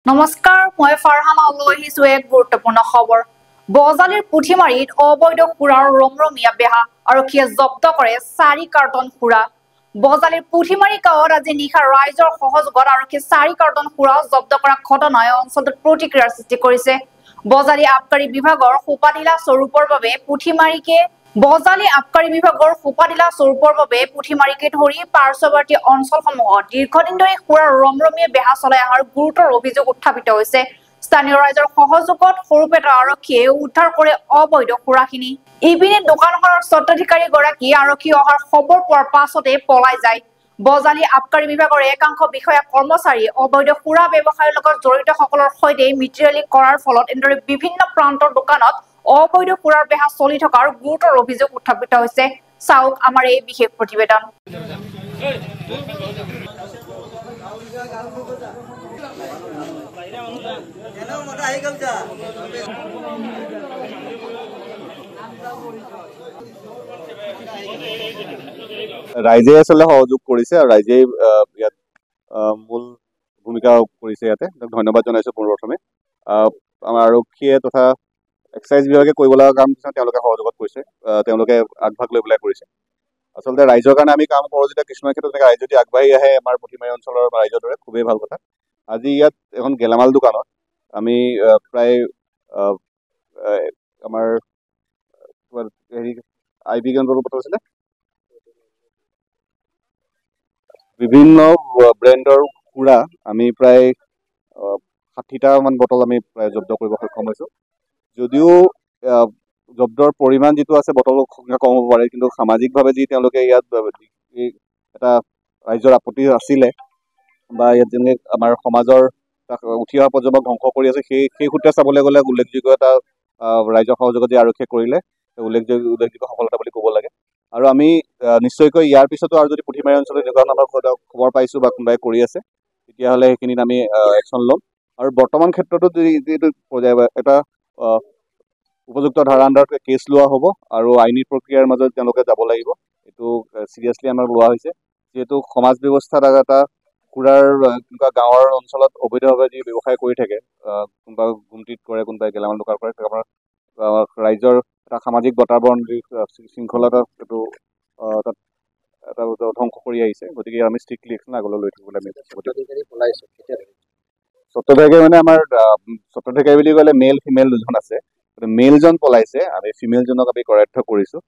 নমস্কাৰ, মই ফাৰহানা লৈ আহিছো এক গুৰুত্বপূৰ্ণ খবৰ। বজালিৰ পুথিমাৰীত অবৈধ সুৰাৰ ৰমৰমীয়া বেহা আৰক্ষীয়ে জব্দ কৰে 4 কাৰ্টন সুৰা। বজালিৰ পুথিমাৰী গাঁৱত আজি নিশা ৰাইজৰ সহযোগত আৰক্ষীয়ে 4 কাৰ্টন সুৰা জব্দ কৰা ঘটনাই অঞ্চলটোত প্ৰতিক্ৰিয়াৰ সৃষ্টি কৰিছে। বজালি আবকাৰী বিভাগৰ সোপাদিলা স্বৰূপৰ বাবে পুথিমাৰীকে ধৰি পাৰ্শ্বৱৰ্তী অঞ্চলসমূহত দীৰ্ঘদিন ধৰি সুৰাৰ ৰমৰমীয়া বেহা চলাই অহাৰ গুৰুতৰ অভিযোগ উত্থাপিত হৈছে। স্থানীয় ৰাইজৰ সহযোগত সৰুপেটা আৰক্ষীয়ে উদ্ধাৰ কৰে অবৈধ সুৰাখিনি। ইপিনে দোকানখনৰ স্বত্বাধিকাৰীগৰাকী আৰক্ষী অহাৰ খবৰ পোৱাৰ পাছতে পলাই যায়। বজালি আবকাৰী বিভাগৰ একাংশ বিষয়া কৰ্মচাৰী অবৈধ সুৰা ব্যৱসায়ৰ লগত জড়িতসকলৰ সৈতে মিত্ৰালি কৰাৰ ফলত এনেদৰে বিভিন্ন প্ৰান্তৰ দোকানত অবৈধ সুৰাৰ বেহা চলি থকাৰ গুৰুতৰ অভিযোগ উত্থাপিত হৈছে। চাওক আমাৰ এই বিশেষ প্ৰতিবেদন। ৰাইজে আসলে সহযোগ কৰিছে আৰু ৰাইজে ইয়াত মূল ভূমিকা কৰিছে। ইয়াতে ধন্যবাদ জনাইছো পোনপ্ৰথমে। আমাৰ আৰক্ষীয়ে তথা এক্সাইজ বিভাগে কৰিব লগা কাম তেওঁলোকে সহযোগত কৰিছে, তেওঁলোকে আগভাগ লৈ পেলাই কৰিছে। আচলতে ৰাইজৰ কাৰণে আমি কাম কৰোঁ যেতিয়া কিছুমান ক্ষেত্ৰত ৰাইজ যদি আগবাঢ়ি আহে আমাৰ পুথিমাৰী অঞ্চলৰ ৰাইজৰ দৰে খুবেই ভাল কথা। আজি ইয়াত এখন গেলামাল দোকানত আমি প্ৰায় আমাৰ হেৰি IB কেন্দ্ৰৰ বটল আছিলে, বিভিন্ন ব্ৰেণ্ডৰ সুৰা আমি প্ৰায় 60টা মান বটল আমি প্ৰায় জব্দ কৰিব সক্ষম হৈছো। যদিও জব্দৰ পৰিমাণ যিটো আছে বটলৰ সংখ্যা কম হ'ব পাৰে, কিন্তু সামাজিকভাৱে যি তেওঁলোকে ইয়াত এটা ৰাইজৰ আপত্তি আছিলে বা ইয়াত যেনেকৈ আমাৰ সমাজৰ উঠি অহা প্ৰজন্মক ধ্বংস কৰি আছে, সেই সূত্ৰে চাবলৈ গ'লে উল্লেখযোগ্য এটা ৰাইজৰ সহযোগত যি আৰক্ষীয়ে কৰিলে উল্লেখযোগ্য সফলতা বুলি ক'ব লাগে। আৰু আমি নিশ্চয়কৈ ইয়াৰ পিছতো আৰু যদি পুথিমাৰী অঞ্চলত এনেকুৱা ধৰণৰ খবৰ পাইছো বা কোনোবাই কৰি আছে, তেতিয়াহ'লে সেইখিনিত আমি একশ্যন ল'ম। আৰু বৰ্তমান ক্ষেত্ৰতো যিটো এটা উপযুক্ত ধাৰা আণ্ডাৰত কেছ লোৱা হ'ব আৰু আইনী প্ৰক্ৰিয়াৰ মাজত তেওঁলোকে যাব লাগিব। এইটো চিৰিয়াছলি আমাৰ লোৱা হৈছে, যিহেতু সমাজ ব্যৱস্থাত এটা সুৰাৰ কোনোবা গাঁৱৰ অঞ্চলত অবৈধভাৱে যি ব্যৱসায় কৰি থাকে, কোনোবা গুমটিত কৰে, কোনোবাই গেলামাল দোকান কৰে, আমাৰ ৰাইজৰ এটা সামাজিক বাতাবৰণ শৃংখলতা এইটো তাত এটা ধ্বংস কৰি আহিছে। গতিকে আমি ষ্ট্ৰিক্টলি একশ্যন আগলৈ লৈ থাকিবলৈ আমি স্বত্বাধিকাৰী মানে আমাৰ স্বত্বাধিকাৰী বুলি ক'লে মেল ফিমেল দুজন আছে। মেলজন পলাইছে, আমি ফিমেলজনক আমি কৰায়ত্ব কৰিছোঁ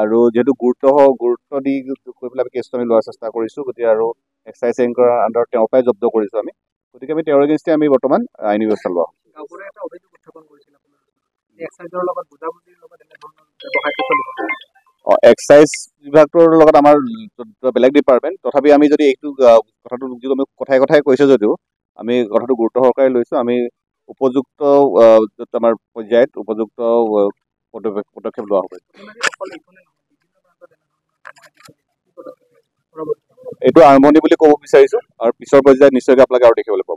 আৰু যিহেতু গুৰুত্ব দি কৈ পেলাই আমি কেছটো আমি লোৱাৰ চেষ্টা কৰিছোঁ। গতিকে আৰু এক্সাইজ ৰেংকৰ আণ্ডাৰত তেওঁৰ পৰাই জব্দ কৰিছোঁ আমি। গতিকে আমি তেওঁৰ এগেইনষ্টে আমি বৰ্তমান আইনী ব্যৱস্থা লোৱা এক্সাইজ বিভাগটোৰ লগত আমাৰ বেলেগ ডিপাৰ্টমেণ্ট, তথাপি আমি যদি এইটো কথাটো যিটো আমি কথাই কৈছোঁ যদিও আমি কথাটো গুৰুত্ব সহকাৰে লৈছোঁ। আমি উপযুক্ত আমাৰ পৰ্যায়ত উপযুক্ত পদক্ষেপ লোৱা হ'ব। এইটো আৰম্ভণি বুলি ক'ব বিচাৰিছোঁ আৰু পিছৰ পৰ্যায়ত নিশ্চয়কৈ আপোনালোকে আৰু দেখিবলৈ পাব।